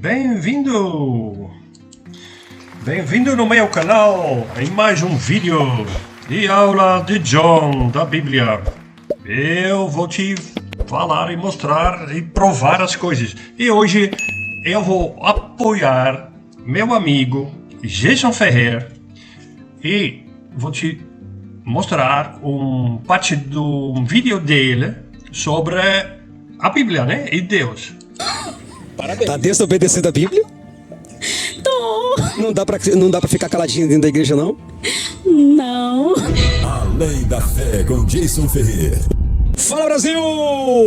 Bem-vindo! Bem-vindo no meu canal em mais um vídeo de aula de John da Bíblia. Eu vou te falar e mostrar e provar as coisas. E hoje eu vou apoiar meu amigo Jason Ferrer e vou te mostrar parte do vídeo dele sobre a Bíblia, né? E Deus. Parabéns. Tá desobedecendo a Bíblia? Tô. Não dá pra ficar caladinho dentro da igreja, não? Não. Além da Fé com Jason Ferrer. Fala, Brasil!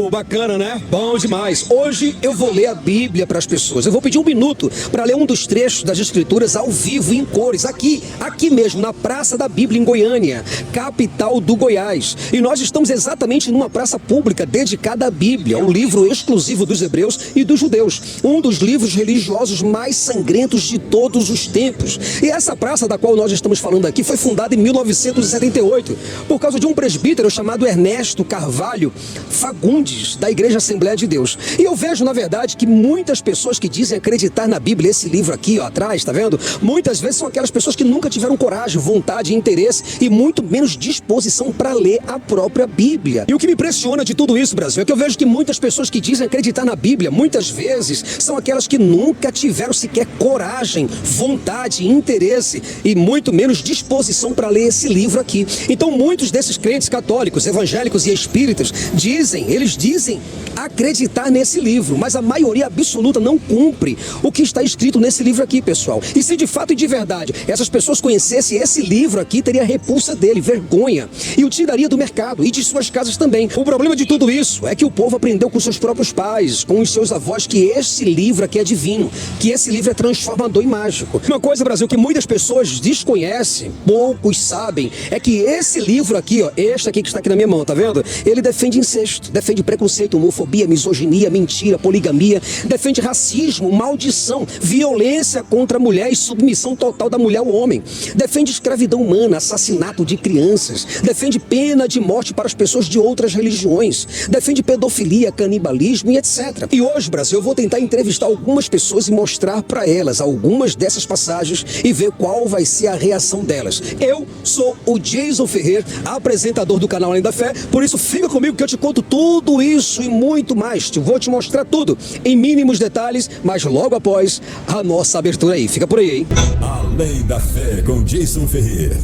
Bacana, né? Bom demais. Hoje eu vou ler a Bíblia para as pessoas. Eu vou pedir um minuto para ler um dos trechos das Escrituras ao vivo, em cores, aqui mesmo, na Praça da Bíblia, em Goiânia, capital do Goiás. E nós estamos exatamente numa praça pública dedicada à Bíblia, um livro exclusivo dos hebreus e dos judeus, um dos livros religiosos mais sangrentos de todos os tempos. E essa praça da qual nós estamos falando aqui foi fundada em 1978 por causa de um presbítero chamado Ernesto Carvalho Fagundes, da Igreja Assembleia de Deus. E eu vejo, na verdade, que muitas pessoas que dizem acreditar na Bíblia, esse livro aqui, ó, atrás, tá vendo? Muitas vezes são aquelas pessoas que nunca tiveram coragem, vontade, interesse e muito menos disposição para ler a própria Bíblia. E o que me impressiona de tudo isso, Brasil, é que eu vejo que muitas pessoas que dizem acreditar na Bíblia, muitas vezes, são aquelas que nunca tiveram sequer coragem, vontade, interesse e muito menos disposição para ler esse livro aqui. Então, muitos desses crentes católicos, evangélicos e espíritas eles dizem acreditar nesse livro, mas a maioria absoluta não cumpre o que está escrito nesse livro aqui, pessoal. E se de fato e de verdade essas pessoas conhecessem esse livro aqui, teria repulsa dele, vergonha, e o tiraria do mercado e de suas casas também. O problema de tudo isso é que o povo aprendeu com seus próprios pais, com os seus avós, que esse livro aqui é divino, que esse livro é transformador e mágico. Uma coisa, Brasil, que muitas pessoas desconhecem, poucos sabem, é que esse livro aqui, ó, este aqui que está aqui na minha mão, tá vendo? Ele defende incesto, defende preconceito, homofobia, misoginia, mentira, poligamia, defende racismo, maldição, violência contra a mulher e submissão total da mulher ao homem, defende escravidão humana, assassinato de crianças, defende pena de morte para as pessoas de outras religiões, defende pedofilia, canibalismo e etc. E hoje, Brasil, eu vou tentar entrevistar algumas pessoas e mostrar para elas algumas dessas passagens e ver qual vai ser a reação delas. Eu sou o Jason Ferrer, apresentador do canal Além da Fé, por isso fica comigo que eu te conto tudo isso e muito mais. Vou te mostrar tudo em mínimos detalhes, mas logo após a nossa abertura aí. Fica por aí, hein? Além da Fé com Jason Ferrer.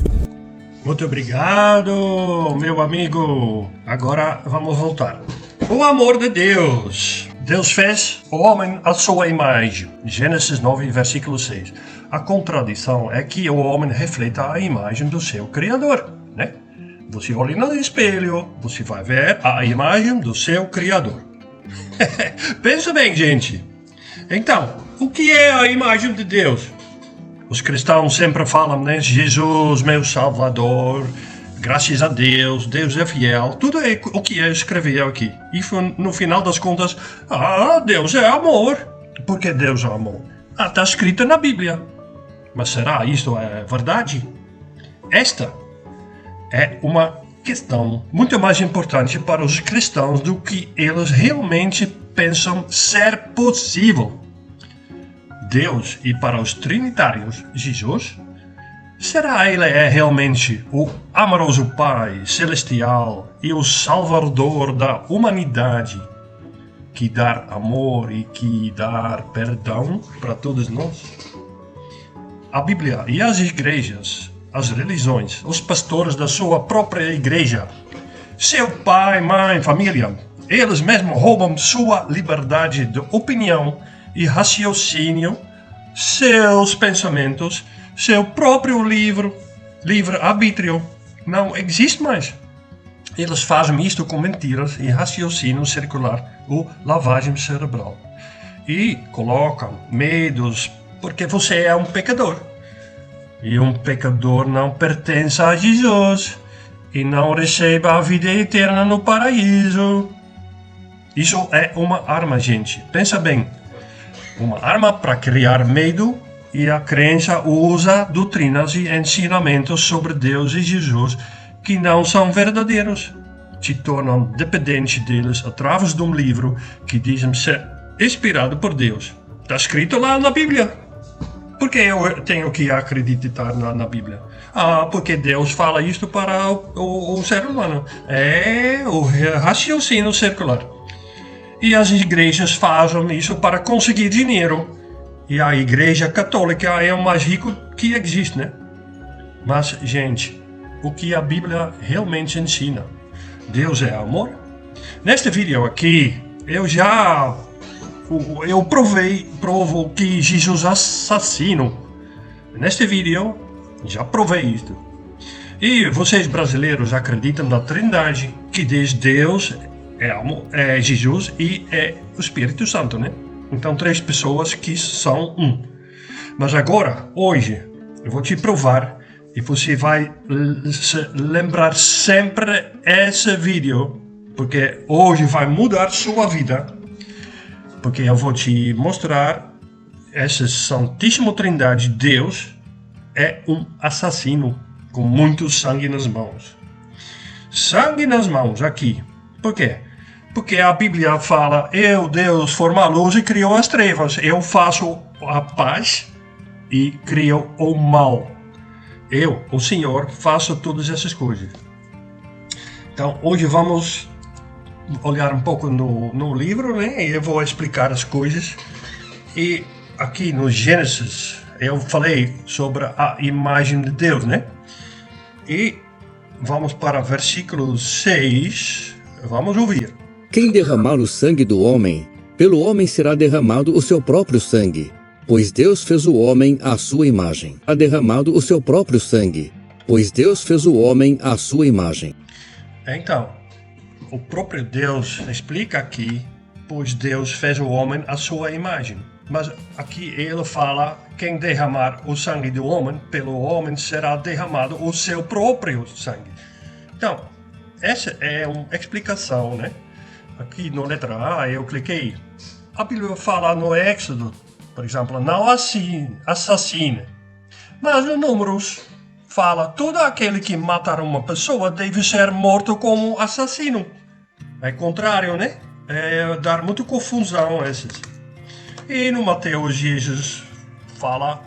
Muito obrigado, meu amigo. Agora vamos voltar. O amor de Deus. Deus fez o homem à sua imagem. Gênesis 9, versículo 6. A contradição é que o homem reflita a imagem do seu Criador, né? Você olha no espelho, você vai ver a imagem do seu Criador. Pensa bem, gente. Então, o que é a imagem de Deus? Os cristãos sempre falam, né? Jesus, meu Salvador, graças a Deus, Deus é fiel. Tudo é o que eu escrevi aqui. E no final das contas, Deus é amor. Por que Deus é amor? Está escrito na Bíblia. Mas será isso é verdade? Esta é uma questão muito mais importante para os cristãos do que eles realmente pensam ser possível. Deus, e para os trinitários, Jesus, será ele realmente o amoroso Pai celestial e o Salvador da humanidade, que dá amor e que dá perdão para todos nós? A Bíblia e as igrejas, as religiões, os pastores da sua própria igreja, seu pai, mãe, família, eles mesmos roubam sua liberdade de opinião e raciocínio, seus pensamentos, seu próprio livre-arbítrio. Não existe mais. Eles fazem isto com mentiras e raciocínio circular ou lavagem cerebral. E colocam medos porque você é um pecador. E um pecador não pertence a Jesus e não recebe a vida eterna no paraíso. Isso é uma arma, gente. Pensa bem. Uma arma para criar medo, e a crença usa doutrinas e ensinamentos sobre Deus e Jesus que não são verdadeiros. Te tornam dependente deles através de um livro que dizem ser inspirado por Deus. Está escrito lá na Bíblia. Por que eu tenho que acreditar na Bíblia? Porque Deus fala isto para o ser humano. É o raciocínio circular. E as igrejas fazem isso para conseguir dinheiro. E a igreja católica é o mais rico que existe, né? Mas, gente, o que a Bíblia realmente ensina? Deus é amor? Neste vídeo aqui, eu provo que Jesus é assassino. Neste vídeo, já provei isto. E vocês brasileiros acreditam na Trindade, que diz Deus é Jesus e é o Espírito Santo, né? Então, 3 pessoas que são um. Mas agora, hoje, eu vou te provar e você vai se lembrar sempre esse vídeo, porque hoje vai mudar sua vida. Porque eu vou te mostrar essa Santíssima Trindade. Deus é um assassino com muito sangue nas mãos. Sangue nas mãos, aqui. Por quê? Porque a Bíblia fala, Deus, formou a luz e criou as trevas. Eu faço a paz e crio o mal. O Senhor, faço todas essas coisas. Então, hoje vamos olhar um pouco no livro, né? E eu vou explicar as coisas. E aqui no Gênesis, eu falei sobre a imagem de Deus, né? E vamos para o versículo 6. Vamos ouvir. Quem derramar o sangue do homem, pelo homem será derramado o seu próprio sangue, pois Deus fez o homem à sua imagem. Ha derramado o seu próprio sangue, pois Deus fez o homem à sua imagem. Então, o próprio Deus explica aqui, pois Deus fez o homem à sua imagem. Mas aqui ele fala, quem derramar o sangue do homem, pelo homem será derramado o seu próprio sangue. Então, essa é uma explicação, né? Aqui no letra A eu cliquei. A Bíblia fala no Éxodo, por exemplo, não assassine. Mas no Números fala, todo aquele que matar uma pessoa deve ser morto como assassino. É contrário, né? É dar muita confusão esses. E no Mateus, Jesus fala,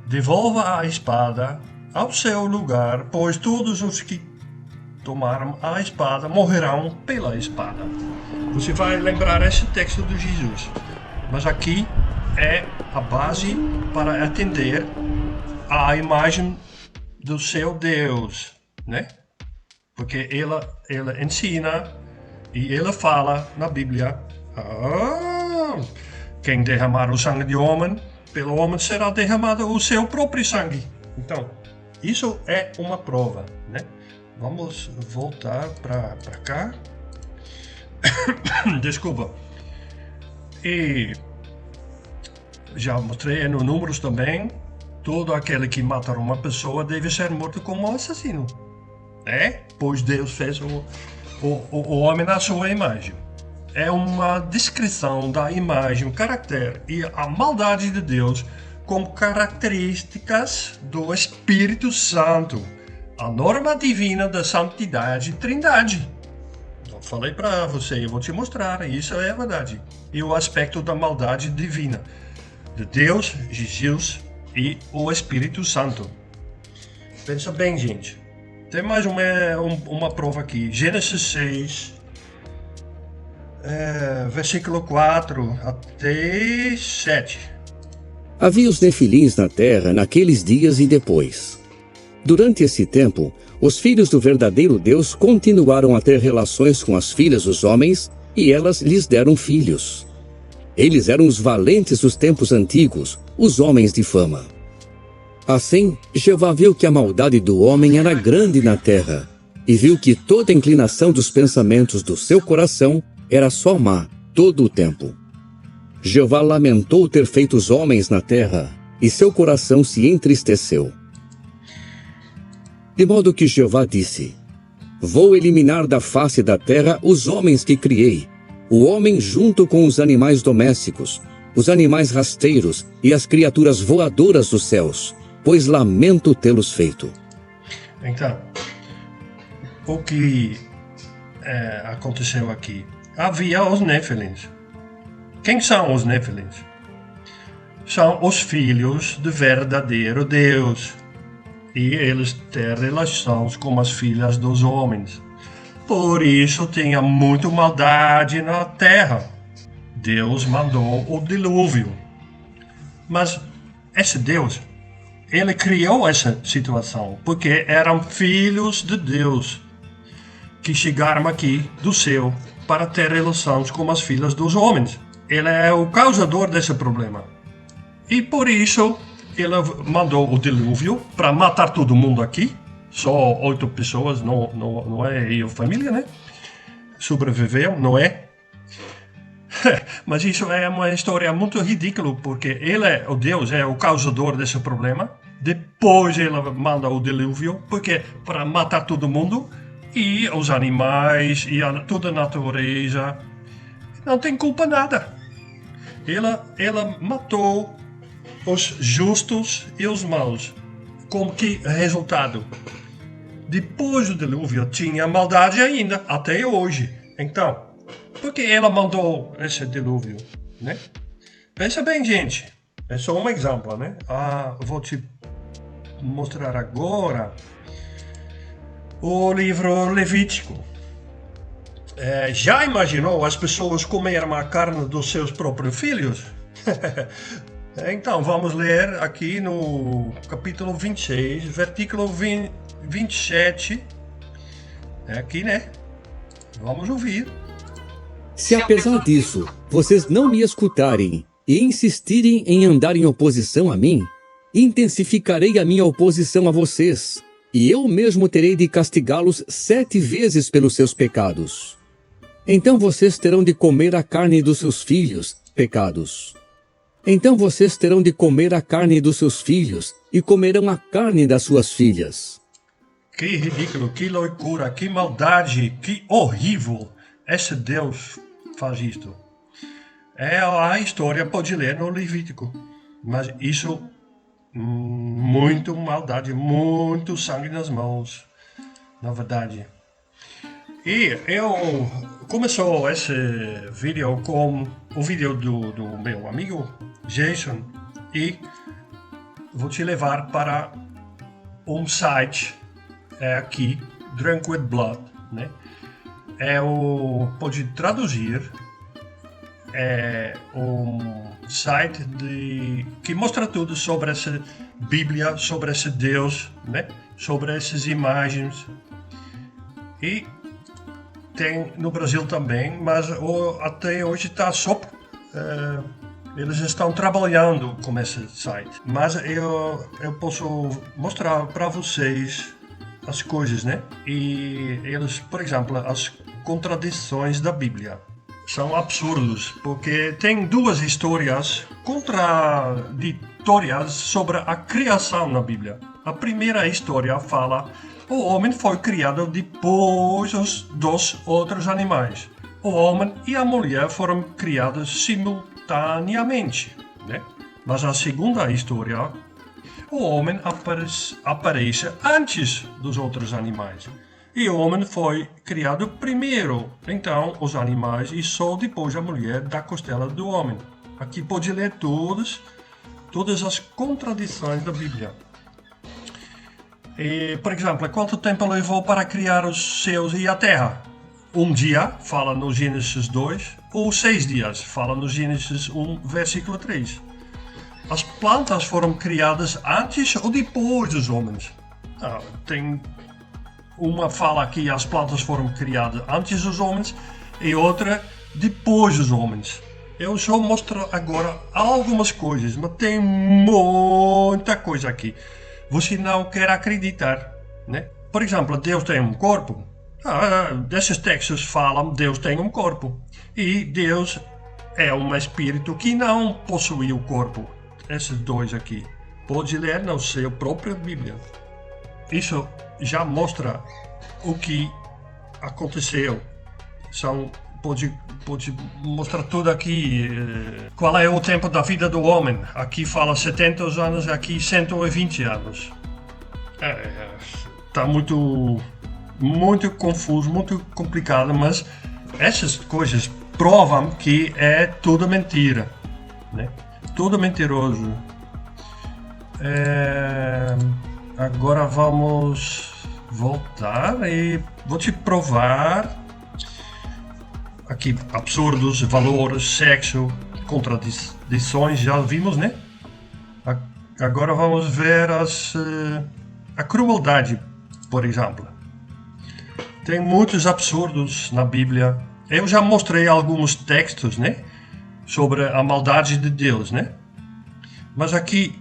devolva a espada ao seu lugar, pois todos os que tomaram a espada morrerão pela espada. Você vai lembrar esse texto de Jesus. Mas aqui é a base para atender a imagem do seu Deus, né? Porque ela ensina e ela fala na Bíblia, quem derramar o sangue de homem, pelo homem será derramado o seu próprio sangue. Então, isso é uma prova, né? Vamos voltar para cá. Desculpa. E já mostrei no Números também. Todo aquele que matar uma pessoa deve ser morto como assassino. Pois Deus fez o homem na sua imagem. É uma descrição da imagem, o caráter e a maldade de Deus como características do Espírito Santo. A norma divina da santidade e trindade. Eu falei para você, eu vou te mostrar, isso é a verdade. E o aspecto da maldade divina de Deus, Jesus e o Espírito Santo. Pensa bem, gente. Tem mais uma prova aqui. Gênesis 6, versículo 4 até 7. Havia os nefilins na terra naqueles dias e depois. Durante esse tempo, os filhos do verdadeiro Deus continuaram a ter relações com as filhas dos homens e elas lhes deram filhos. Eles eram os valentes dos tempos antigos, os homens de fama. Assim, Jeová viu que a maldade do homem era grande na terra, e viu que toda inclinação dos pensamentos do seu coração era só má todo o tempo. Jeová lamentou ter feito os homens na terra, e seu coração se entristeceu. De modo que Jeová disse: Vou eliminar da face da terra os homens que criei, o homem junto com os animais domésticos, os animais rasteiros e as criaturas voadoras dos céus, pois lamento tê-los feito. Então, o que aconteceu aqui? Havia os Nefilins. Quem são os Nefilins? são os filhos do verdadeiro Deus. E eles têm relações com as filhas dos homens. Por isso tinha muita maldade na terra. Deus mandou o dilúvio. Mas esse Deus, ele criou essa situação porque eram filhos de Deus que chegaram aqui do céu para ter relações com as filhas dos homens. Ele é o causador desse problema. E por isso ele mandou o dilúvio para matar todo mundo aqui. Só 8 pessoas, não é eu família, né? Sobreviveram, não é? Mas isso é uma história muito ridícula, porque ele é o Deus, é o causador desse problema. Depois ele manda o dilúvio, porque para matar todo mundo e os animais e toda a natureza. Não tem culpa nada. Ela matou os justos e os maus. Como que resultado? Depois do dilúvio tinha maldade ainda, até hoje. Então, por que ela mandou esse dilúvio, né? Pensa bem, gente. É só um exemplo, né? Vou te mostrar agora o livro Levítico. Já imaginou as pessoas comerem a carne dos seus próprios filhos? Então, vamos ler aqui no capítulo 26, versículo 27. É aqui, né? Vamos ouvir. Se apesar disso, vocês não me escutarem e insistirem em andar em oposição a mim, intensificarei a minha oposição a vocês, e eu mesmo terei de castigá-los 7 vezes pelos seus pecados. Então vocês terão de comer a carne dos seus filhos, pecados. Então vocês terão de comer a carne dos seus filhos e comerão a carne das suas filhas. Que ridículo, que loucura, que maldade, que horrível. Esse Deus faz isto. A história pode ler no Levítico. Mas isso, muito maldade, muito sangue nas mãos, na verdade. E eu começou esse vídeo com o vídeo do meu amigo Jason, e vou te levar para um site aqui, Drunk with Blood, né? Pode traduzir, um site que mostra tudo sobre essa Bíblia, sobre esse Deus, né? Sobre essas imagens. E tem no Brasil também, mas até hoje está só... eles estão trabalhando com esse site. Mas eu posso mostrar para vocês as coisas, né? E eles, por exemplo, as contradições da Bíblia são absurdos, porque tem 2 histórias contraditórias sobre a criação na Bíblia. A primeira história fala: o homem foi criado depois dos outros animais. O homem e a mulher foram criados simultaneamente, né? Mas a segunda história, o homem aparece antes dos outros animais. E o homem foi criado primeiro, então os animais, e só depois a mulher da costela do homem. Aqui pode ler todas as contradições da Bíblia. E, por exemplo, quanto tempo levou para criar os céus e a terra? 1 dia, fala no Gênesis 2, ou 6 dias, fala no Gênesis 1, versículo 3. As plantas foram criadas antes ou depois dos homens? Tem uma fala que as plantas foram criadas antes dos homens e outra depois dos homens. Eu só mostro agora algumas coisas, mas tem muita coisa aqui. Você não quer acreditar, né? Por exemplo, Deus tem um corpo. Desses textos falam que Deus tem um corpo. E Deus é um espírito que não possui o corpo. Esses 2 aqui. Pode ler na sua própria Bíblia. Isso já mostra o que aconteceu. Pode mostrar tudo aqui. Qual é o tempo da vida do homem? Aqui fala 70 anos, aqui 120 anos. Está muito confuso, muito complicado, mas essas coisas provam que é tudo mentira, né? Tudo mentiroso. Agora vamos voltar e vou te provar aqui absurdos, valores, sexo, contradições, já vimos, né? Agora vamos ver a crueldade, por exemplo. Tem muitos absurdos na Bíblia. Eu já mostrei alguns textos, né? Sobre a maldade de Deus, né? Mas aqui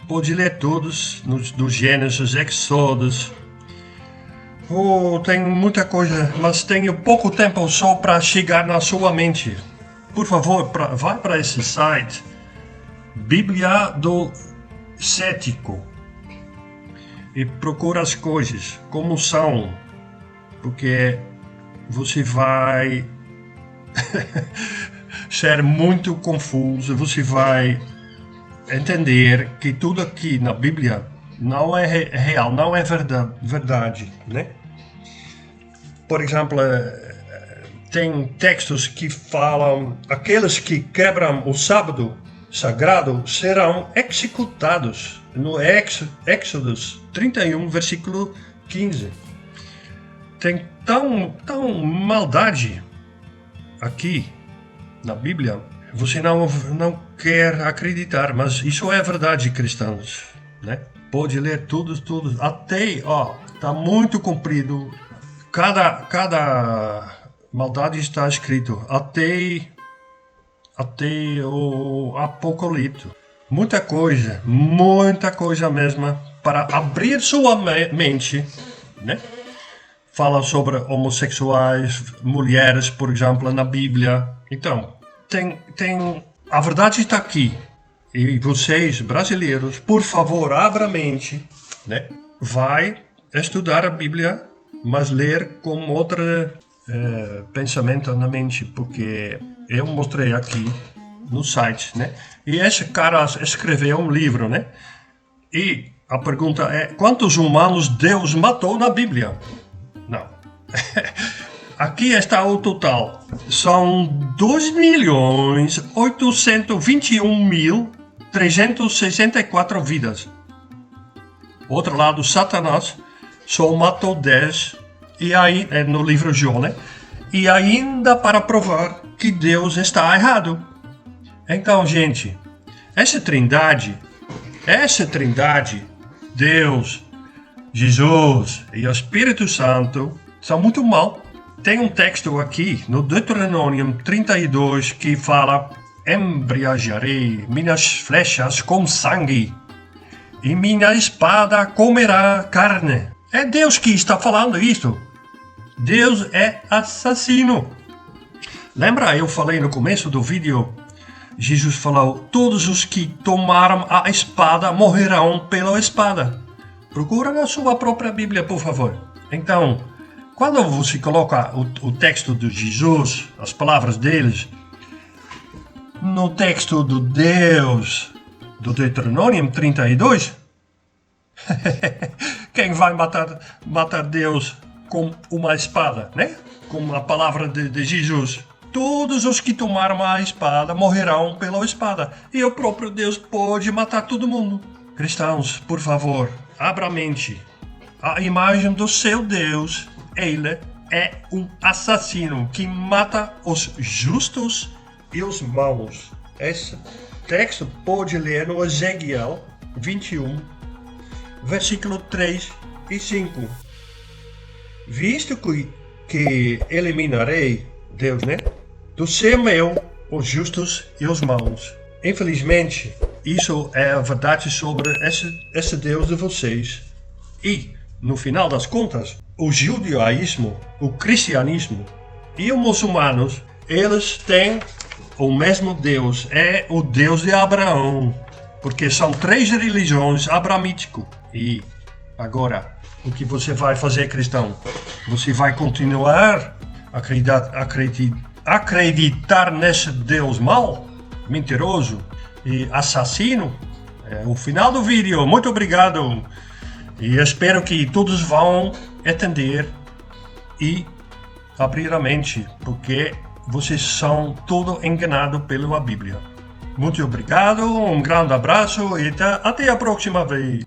pode ler todos no Gênesis, Exodus. Tem muita coisa, mas tenho pouco tempo só para chegar na sua mente. Por favor, vá para esse site, Bíblia do Cético, e procura as coisas como são, porque você vai ser muito confuso, você vai entender que tudo aqui na Bíblia não é real, não é verdade, né? Por exemplo, tem textos que falam: aqueles que quebram o sábado sagrado serão executados, no Éxodo 31, versículo 15. Tem tão maldade aqui na Bíblia, você não quer acreditar, mas isso é verdade, cristãos, né? Pode ler tudo, até, tá muito comprido, cada maldade está escrito, até o Apocalipse. Muita coisa mesmo, para abrir sua mente, né? Fala sobre homossexuais, mulheres, por exemplo, na Bíblia. Então, a verdade está aqui. E vocês, brasileiros, por favor, abra a mente, né? Vai estudar a Bíblia, mas ler com outro pensamento na mente, porque eu mostrei aqui no site, né? E esse cara escreveu um livro, né? E a pergunta é: quantos humanos Deus matou na Bíblia? Não. Aqui está o total. São 2.821.364 vidas. Outro lado, Satanás só matou 10, e aí, no livro Jó, né? E ainda para provar que Deus está errado. Então, gente, essa trindade, Deus, Jesus e o Espírito Santo, são muito mal. Tem um texto aqui no Deuteronômio 32 que fala: embriagarei minhas flechas com sangue, e minha espada comerá carne. É Deus que está falando isso. Deus é assassino. Lembra, eu falei no começo do vídeo, Jesus falou: todos os que tomaram a espada morrerão pela espada. Procura na sua própria Bíblia, por favor. Então, quando você coloca o texto de Jesus, as palavras deles, no texto do Deus, do Deuteronômio 32, quem vai matar Deus com uma espada, né? Com a palavra de Jesus. Todos os que tomaram a espada morrerão pela espada. E o próprio Deus pode matar todo mundo. Cristãos, por favor, abra a mente. A imagem do seu Deus, ele é um assassino que mata os justos e os maus. Esse texto pode ler no Ezequiel 21, versículo 3 e 5. Visto que eliminarei, Deus, né? Do ser meu, os justos e os maus. Infelizmente, isso é a verdade sobre esse Deus de vocês. E, no final das contas, o judaísmo, o cristianismo e os muçulmanos, eles têm o mesmo Deus. É o Deus de Abraão. Porque são 3 religiões abraamíticas. E agora, o que você vai fazer, cristão? Você vai continuar a acreditar nesse Deus mau, mentiroso e assassino? É o final do vídeo. Muito obrigado. E espero que todos vão entender e abrir a mente, porque vocês são todos enganados pela Bíblia. Muito obrigado, um grande abraço e até a próxima vez.